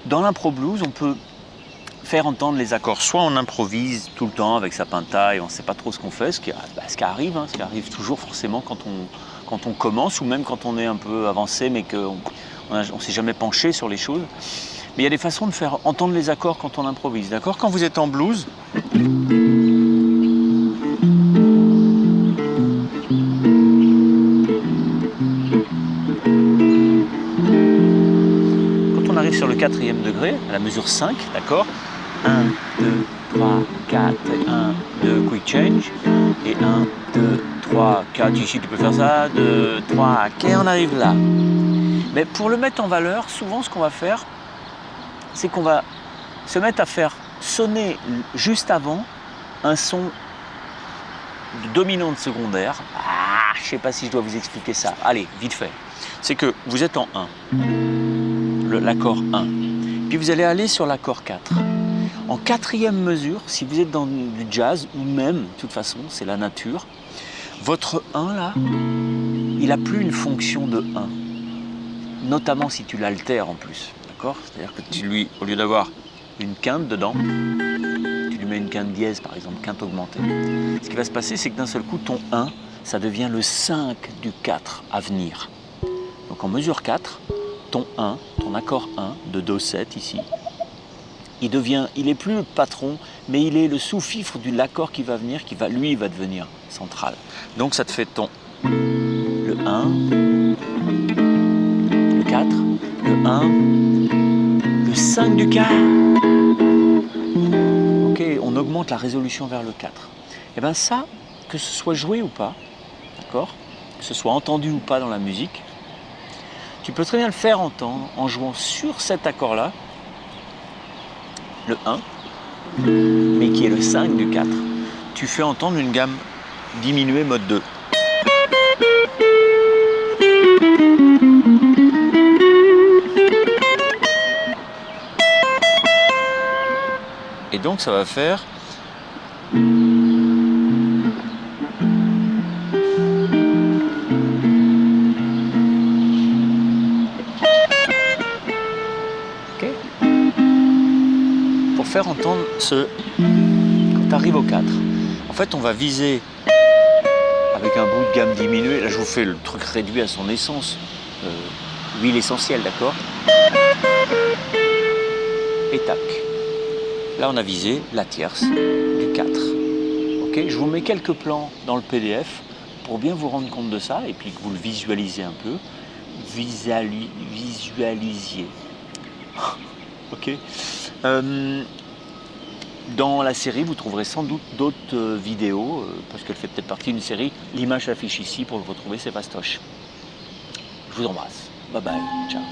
Dans l'impro blues, on peut faire entendre les accords. Soit on improvise tout le temps avec sa pintaille, on ne sait pas trop ce qu'on fait, ce qui arrive, ce qui arrive toujours forcément quand on commence, ou même quand on est un peu avancé, mais qu'on ne s'est jamais penché sur les choses. Mais il y a des façons de faire entendre les accords quand on improvise, d'accord? Quand vous êtes en blues, quand on arrive sur le 4e degré, à la mesure 5, d'accord? 1, 2, 3, 4, et 1, 2, quick change, et 1, 2, 3, 4, ici tu peux faire ça, 2, 3, ok, on arrive là. Mais pour le mettre en valeur, souvent ce qu'on va faire, c'est qu'on va se mettre à faire sonner juste avant un son de dominante secondaire. Je ne sais pas si je dois vous expliquer ça. Allez, vite fait. C'est que vous êtes en 1, l'accord 1, puis vous allez aller sur l'accord 4. En 4e mesure, si vous êtes dans du jazz, ou même, de toute façon, c'est la nature, votre 1 là, il n'a plus une fonction de 1. Notamment si tu l'altères en plus, d'accord? C'est-à-dire que tu lui, au lieu d'avoir une quinte dedans, tu lui mets une quinte dièse par exemple, quinte augmentée. Ce qui va se passer, c'est que d'un seul coup, ton 1, ça devient le 5 du 4 à venir. Donc en mesure 4, ton 1, ton accord 1 de Do7 ici, il est plus le patron, mais il est le sous-fifre de l'accord qui va venir, lui, il va devenir central. Donc ça te fait le 1, le 4, le 1, le 5 du 4. Ok, on augmente la résolution vers le 4. Et bien ça, que ce soit joué ou pas, d'accord, que ce soit entendu ou pas dans la musique, tu peux très bien le faire entendre en jouant sur cet accord-là, le 1, mais qui est le 5 du 4. Tu fais entendre une gamme diminuée mode 2. Et donc ça va faire ok. Pour faire entendre ce quand tu arrives au 4. En fait, on va viser avec un bout de gamme diminué. Là, je vous fais le truc réduit à son essence, huile essentielle, d'accord? Et tac. Là, on a visé la tierce du 4. Okay, je vous mets quelques plans dans le PDF pour bien vous rendre compte de ça et puis que vous le visualisez un peu. Visualisiez. Ok. Dans la série, vous trouverez sans doute d'autres vidéos, parce qu'elle fait peut-être partie d'une série. L'image s'affiche ici pour le retrouver, c'est Fastoche. Je vous embrasse. Bye bye. Ciao.